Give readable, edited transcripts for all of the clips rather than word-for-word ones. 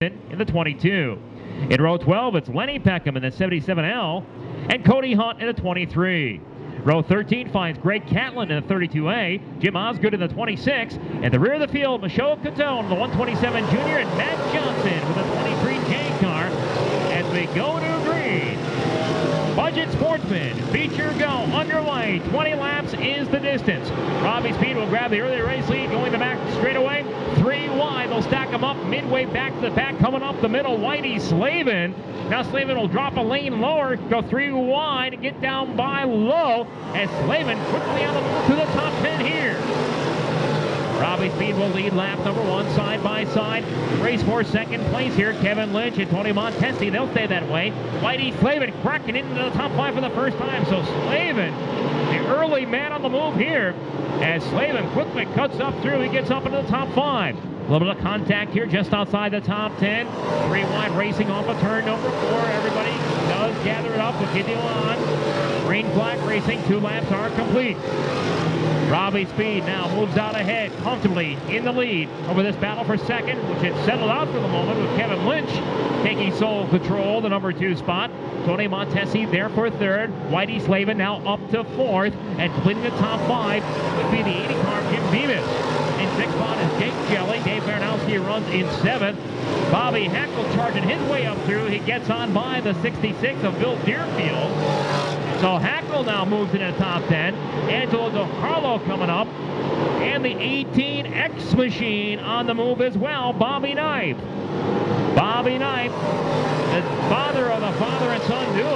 in the 22. In row 12, it's Lenny Peckham in the 77L and Cody Hunt in the 23. Row 13 finds Greg Catlin in the 32A, Jim Osgood in the 26. At the rear of the field, Michaud Catone in the 127 Junior and Matt Johnson with the 23 J car as we go to green. Budget Sportsman, feature go, underway, 20 laps is the distance. Robbie Speed will grab the early race lead, going the back straightaway, 3 wide. They'll stack them up midway back to the pack, coming up the middle, Whitey Slavin. Now Slavin will drop a lane lower, go 3 wide, and get down by low, as Slavin quickly on the move to the top 10 here. Robbie Speed will lead lap number 1 side by side. Race for second place here. Kevin Lynch and Tony Montesi, they'll stay that way. Whitey Slavin cracking into the top 5 for the first time. So Slavin, the early man on the move here, as Slavin quickly cuts up through. He gets up into the top 5. A little bit of contact here just outside the top 10. 3 wide racing off of turn number 4. Everybody does gather it up. We'll get you on. Green flag racing. 2 laps are complete. Robbie Speed now moves out ahead, comfortably in the lead over this battle for second, which had settled out for the moment with Kevin Lynch taking sole control, the number 2 spot. Tony Montesi there for 3rd. Whitey Slavin now up to 4th, and completing the top 5 would be the 80 car Jim Bemis. In 6th spot is Jake Jelly. Dave Baranowski runs in 7th. Bobby Hackle charging his way up through. He gets on by the 66 of Bill Deerfield. So Hackle now moves into the top 10. Angelo DiCarlo coming up. And the 18 X Machine on the move as well, Bobby Knife. Bobby Knife, the father of the father and son duo,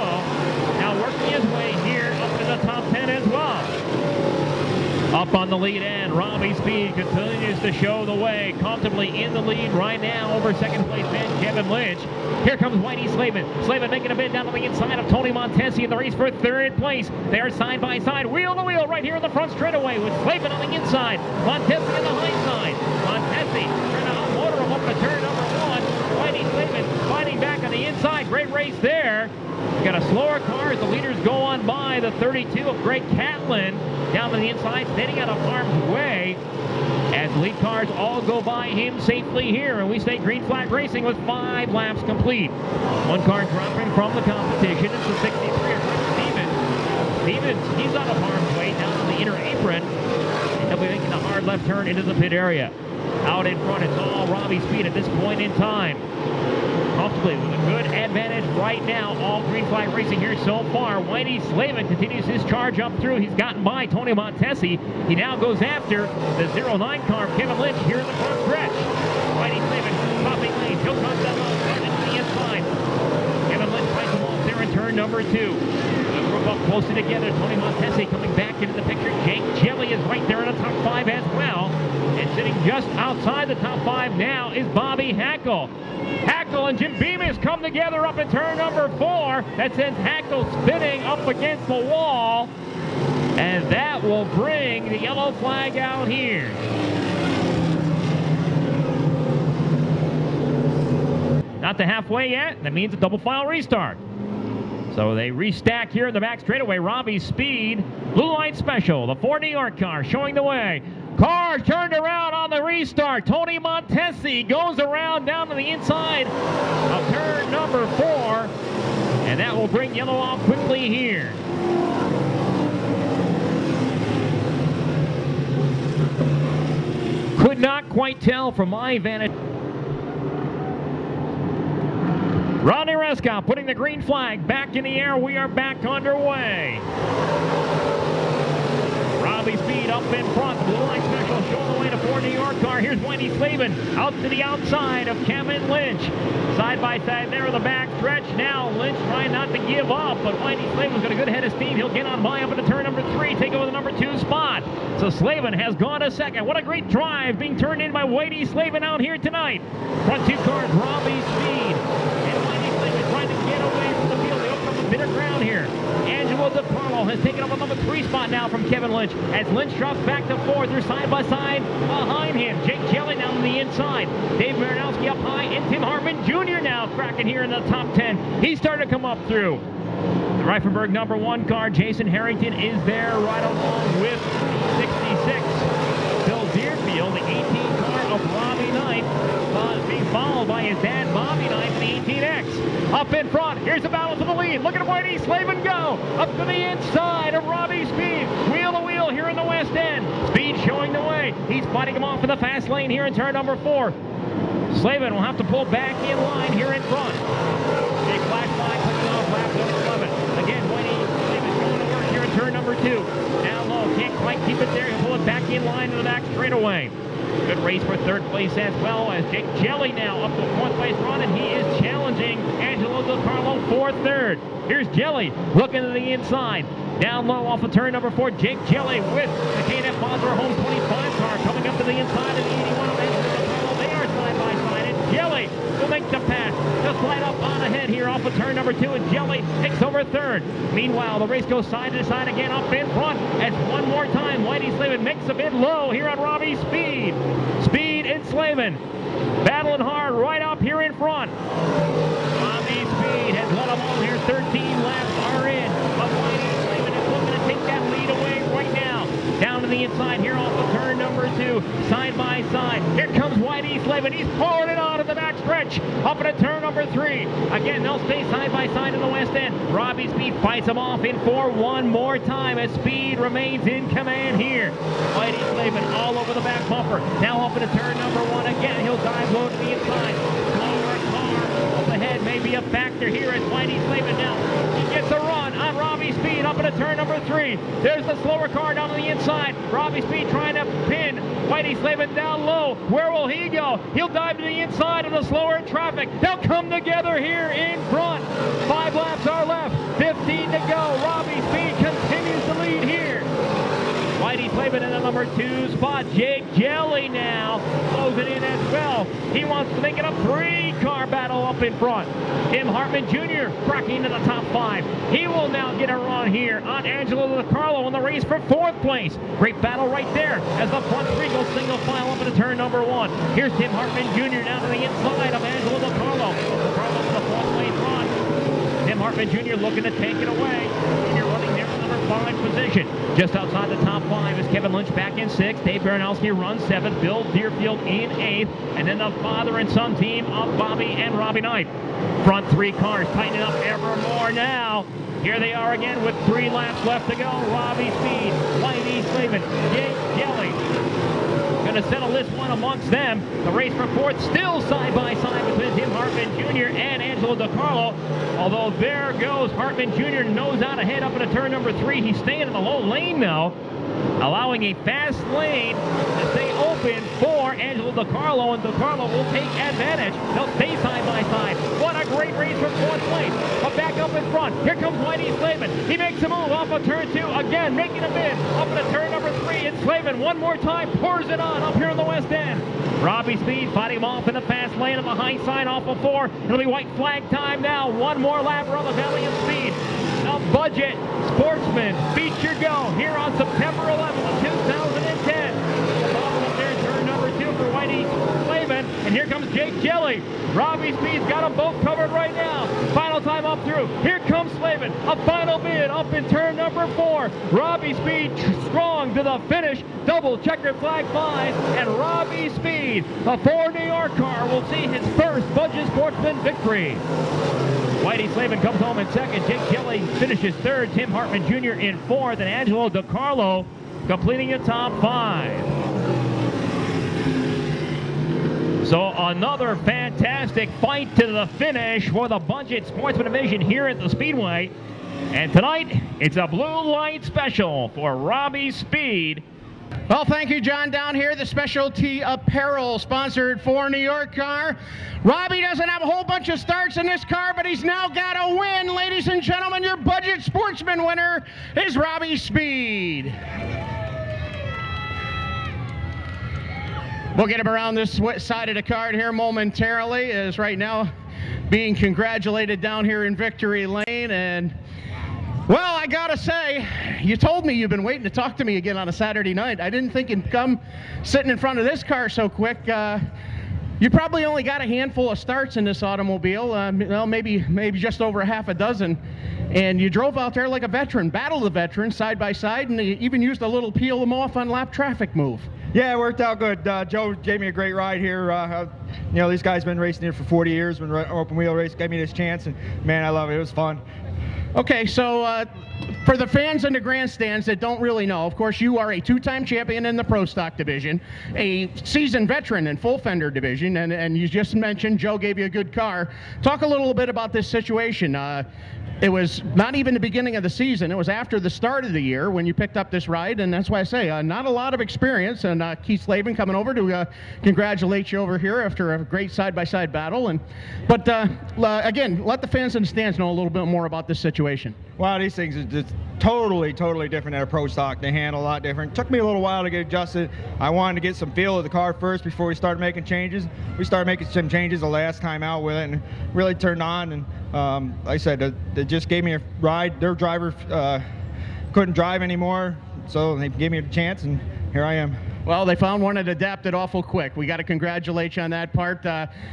now working his way here up to the top 10 as well. Up on the lead end, Robbie Speed continues to show the way, comfortably in the lead right now over second place man Kevin Lynch. Here comes Whitey Slavin. Slavin making a bid down on the inside of Tony Montesi in the race for 3rd place. They are side by side, wheel to wheel right here in the front straightaway with Slavin on the inside, Montesi on the high side. Montesi trying to outmotor him up to turn number 1. Whitey Slavin fighting back on the inside. Great race there. Got a slower car as the leaders go on by the 32 of Greg Catlin down to the inside, standing out of harm's way as the lead cars all go by him safely here. And we stay green flag racing with 5 laps complete. 1 car dropping from the competition. It's the 63 of Stevens. Stevens, he's out of harm's way down on the inner apron. And he'll be making a hard left turn into the pit area. Out in front, it's all Robbie Speed at this point in time. Comfortably with a good advantage right now. All green flag racing here so far. Whitey Slavin continues his charge up through. He's gotten by Tony Montesi. He now goes after the 09 car, Kevin Lynch, here in the front stretch. Whitey Slavin popping lanes. He'll cross that line right into the inside. Kevin Lynch fights him off there in turn number 2. The group up closely together. Tony Montesi coming back into the picture. Jake Jelly is right there in the top 5 as well. And sitting just outside the top 5 now is Bobby Hackle. Hackle and Jim Bemis come together up in turn number 4. That sends Hackle spinning up against the wall. And that will bring the yellow flag out here. Not to halfway yet. That means a double file restart. So they restack here in the back straightaway. Robbie Speed, Blue Light Special, the 4 New York car showing the way. Car turned around on the restart. Tony Montesi goes around down to the inside of turn number 4. And that will bring yellow off quickly here. Could not quite tell from my vantage. Rodney Rescott putting the green flag back in the air. We are back underway. Robbie Speed up in front. Blue Line Special showing the way to 4 New York car. Here's Whitey Slavin out to the outside of Kevin Lynch. Side by side there in the back stretch. Now Lynch trying not to give up, but Whitey Slavin's got a good head of steam. He'll get on by up into turn number 3, take over the number 2 spot. So Slavin has gone to second. What a great drive being turned in by Whitey Slavin out here tonight. Front 2 cars, Robbie Speed. And Whitey Slavin trying to get away from the field. They open up a bit of ground here. Angelo DiCarlo has taken up a number 3 spot now from Kevin Lynch as Lynch drops back to 4th. They're side by side behind him. Jake Jelly down on the inside. Dave Baranowski up high, and Tim Hartman Jr. now cracking here in the top 10. He's starting to come up through. The Reifenberg number 1 car, Jason Harrington, is there right along with 66. Bill Deerfield, the 18 car of Robbie Knight, being followed by his dad, Bobby Knight, in the 18X. Up in front, here's the battle for the lead. Look at Whitey Slavin go. Up to the inside of Robbie Speed. Wheel to wheel here in the west end. Speed showing the way. He's fighting him off in the fast lane here in turn number 4. Slavin will have to pull back in line here in front. Big flash line coming off lap number 11. Again, Whitey Slavin going to work here in turn number 2. Down low, can't quite keep it there. He'll pull it back in line to the back straightaway. Good race for third place as well as Jake Jelly now up to fourth place run, and he is challenging Angelo DiCarlo for third. Here's Jelly looking to the inside. Down low off of turn number 4, Jake Jelly with the K&F Monster Home 25 car coming up to the inside of the 81 of Angelo DiCarlo. They are side by side, and Jelly will make the pass. Just right up on ahead here off of turn number 2, and Jelly takes over third. Meanwhile, the race goes side to side again up in front as one more time Whitey Slavin makes a bit low here on Robbie Speed. Speed and Slavin battling hard right up here in front. Robbie Speed has led them all here. 13 laps are in. But Whitey Slavin is looking to take that lead away right now. Down to the inside here off of turn number 2. Side by side. Here comes Whitey Slavin. He's pulling it on at the back stretch. Up into turn number 3. Again, they'll stay side by side in the west end. Robbie Speed fights him off in for one more time as Speed remains in command here. Whitey Slavin all over the back bumper. Now up into turn number 1 again. He'll dive low to the inside. Slower car up ahead may be a factor here as Whitey Slavin now. He gets a run on Robbie Speed up into turn number 3. There's the slower car down on the inside. Robbie Speed trying to pin Whitey Slavin down low. Where will he go? He'll dive to the inside of the slower traffic. They'll come together here in front. 5 laps are left. 15 to go. Robbie Speed continues to lead here. Whitey Slavin in the number 2 spot. Jake Jelly now closing in as well. He wants to make it a 3-car battle up in front. Tim Hartman Jr. cracking into the top 5. He will now get a run here on Angelo DiCarlo in the race for 4th place. Great battle right there as the front 3 go single file up into turn number 1. Here's Tim Hartman Jr. down to the inside of Angelo DiCarlo. DiCarlo to the 4th place run. Tim Hartman Jr. looking to take it away. Jr. running there in number 5 position. Just outside the top 5 is Kevin Lynch back in 6th. Dave Baranowski runs 7th. Bill Deerfield in 8th. And then the father and son team of Bobby and Robbie Knight. Front 3 cars tightening up ever more now. Here they are again with 3 laps left to go. Robbie Speed, Whitey Slavin, Jake Jelly. Going to settle this one amongst them. The race for 4th still side by side between Tim Hartman Jr. and Angelo DiCarlo. Although there goes Hartman Jr. nose out ahead up into turn number 3. He's staying in the low lane now, allowing a fast lane to stay open for Angelo DiCarlo, and DiCarlo will take advantage. They'll stay side by side. What a great race for 4th place. But back up in front. Here comes Whitey Slavin. He makes a move off of turn 2. Again, making a bid up into turn number 3. And Slavin one more time pours it on up here in the west end. Robbie Speed fighting him off in the fast lane on the high side off of 4. It'll be white flag time now. One more lap around the Valley of Speed. The Budget Sportsman feature go here on September 11th, 2010. The bottom up there in turn number 2 for Whitey Slavin. And here comes Jake Jelly. Robbie Speed's got them both covered right now. Final time up through. Here comes Slavin. A final bid up in turn number 4. Robbie Speed strong to the finish. Double checkered flag flies. And Robbie Speed, the 4 New York car, will see his first Budget Sportsman victory. Whitey Slavin comes home in 2nd. Jake Jelly finishes 3rd. Tim Hartman Jr. in 4th. And Angelo DiCarlo completing the top 5. So another fantastic fight to the finish for the Budget Sportsman division here at the Speedway. And tonight, it's a blue light special for Robbie Speed. Well, thank you, John. Down here, the specialty apparel sponsored for New York car. Robbie doesn't have a whole bunch of starts in this car, but he's now got a win. Ladies and gentlemen, your Budget Sportsman winner is Robbie Speed. We'll get him around this side of the card here momentarily, as right now being congratulated down here in Victory Lane. And well, I gotta say, you told me you've been waiting to talk to me again on a Saturday night. I didn't think you'd come sitting in front of this car so quick. You probably only got a handful of starts in this automobile, well, maybe just over half a dozen. And you drove out there like a veteran, battled the veteran side by side, and you even used a little peel them off on lap traffic move. Yeah, it worked out good. Joe gave me a great ride here. You know, these guys been racing here for 40 years. Been open wheel race, gave me this chance, and man, I love it. It was fun. Okay, so for the fans in the grandstands that don't really know, of course, you are a two-time champion in the Pro Stock division, a seasoned veteran in full fender division, and you just mentioned Joe gave you a good car. Talk a little bit about this situation. It was not even the beginning of the season. It was after the start of the year when you picked up this ride, and that's why I say not a lot of experience. And Keith Slavin coming over to congratulate you over here after a great side-by-side battle. But again, let the fans in the stands know a little bit more about this situation. Wow, these things are just totally different than a Pro Stock. They handle a lot different. Took me a little while to get adjusted. I wanted to get some feel of the car first before we started making changes. We started making some changes the last time out with it, and really turned on. And like I said, they just gave me a ride. Their driver couldn't drive anymore, so they gave me a chance, and here I am. Well, they found one that adapted awful quick. We got to congratulate you on that part.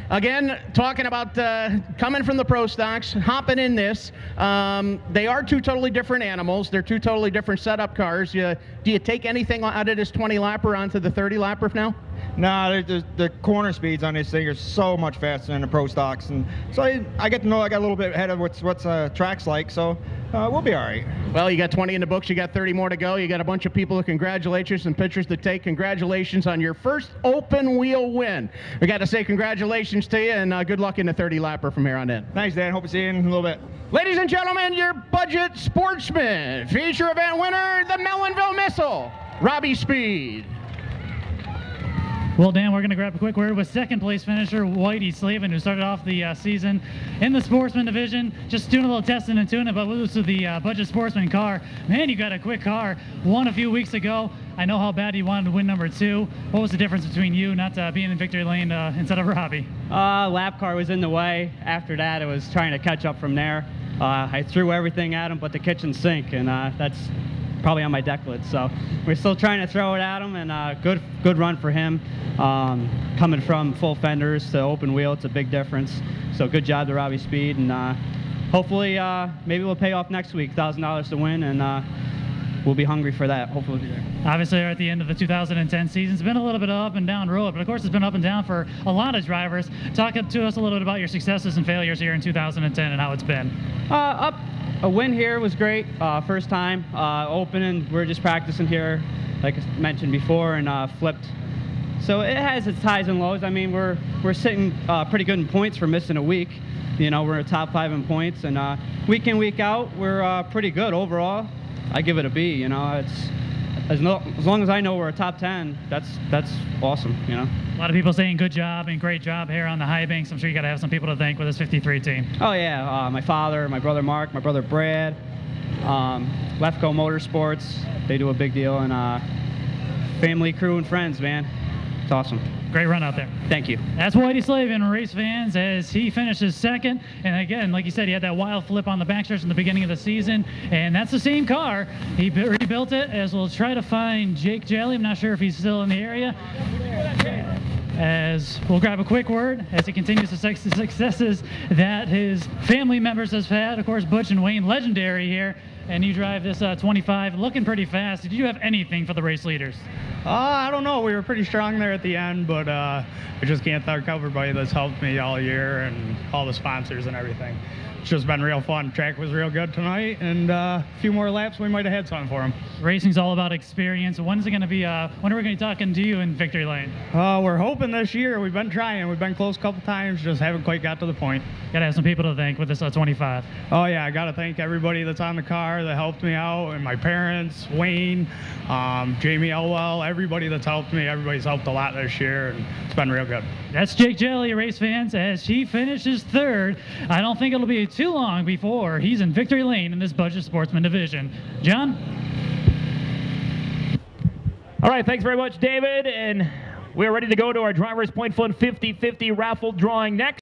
Again, talking about coming from the Pro Stocks, hopping in this. They are two totally different animals. They're two totally different setup cars. Do you take anything out of this 20-lapper onto the 30-lapper now? No, the corner speeds on this thing are so much faster than the Pro Stocks, and so I get to know I got a little bit ahead of what's track's like, so we'll be all right. Well, you got 20 in the books, you got 30 more to go. You got a bunch of people to congratulate you, some pictures to take. Congratulations on your first open wheel win. We got to say congratulations to you, and good luck in the 30-lapper from here on in. Thanks, Dan. Hope to see you in a little bit. Ladies and gentlemen, your budget sportsman, feature event winner, the Melonville Missile, Robbie Speed. Well, Dan, we're going to grab a quick word with second-place finisher Whitey Slavin, who started off the season in the Sportsman division, just doing a little testing and tuning, but with the Budget Sportsman car. Man, you got a quick car. Won a few weeks ago. I know how bad you wanted to win number 2. What was the difference between you not being in victory lane instead of Robbie? Lap car was in the way. After that, it was trying to catch up from there. I threw everything at him but the kitchen sink, and that's probably on my deck lid. So we're still trying to throw it at him, and good run for him. Coming from full fenders to open wheel, it's a big difference. So good job to Robbie Speed, and hopefully maybe we'll pay off next week, $1,000 to win, and we'll be hungry for that. Hopefully we'll be there. Obviously, we're at the end of the 2010 season. It's been a little bit of up and down road, but of course it's been up and down for a lot of drivers. Talk to us a little bit about your successes and failures here in 2010 and how it's been. A win here was great. First time opening, we're just practicing here, like I mentioned before, and flipped. So it has its highs and lows. I mean, we're sitting pretty good in points for missing a week. You know, we're a top 5 in points, and week in, week out, we're pretty good overall. I give it a B. You know, it's as long as I know we're a top 10, that's awesome. You know. A lot of people saying good job and great job here on the high banks. I'm sure you got to have some people to thank with this 53 team. Oh yeah, my father, my brother Mark, my brother Brad, Lefko Motorsports. They do a big deal, and family, crew, and friends, man. It's awesome. Great run out there. Thank you. That's Whitey Slavin, race fans, as he finishes second. And again, like you said, he had that wild flip on the backstretch in the beginning of the season. And that's the same car. He rebuilt it, as we'll try to find Jake Jelly. I'm not sure if he's still in the area. As we'll grab a quick word as he continues the successes that his family members has had. Of course, Butch and Wayne, legendary here. And you drive this 25, looking pretty fast. Did you have anything for the race leaders? I don't know. We were pretty strong there at the end, but I just can't thank everybody that's helped me all year and all the sponsors and everything. It's just been real fun. Track was real good tonight, and a few more laps, we might have had something for them. Racing's all about experience. When is it going to be? When are we going to be talking to you in victory lane? We're hoping this year. We've been trying. We've been close a couple times, just haven't quite got to the point. Got to have some people to thank with this 25. Oh yeah, I got to thank everybody that's on the car that helped me out, and my parents, Wayne, Jamie Elwell, everybody that's helped me. Everybody's helped a lot this year, and it's been real good. That's Jake Jelly, race fans, as he finishes third. I don't think it'll be too long before he's in victory lane in this Budget Sportsman division. John? All right, thanks very much, David. And we're ready to go to our Drivers Point Fun 50-50 raffle drawing next.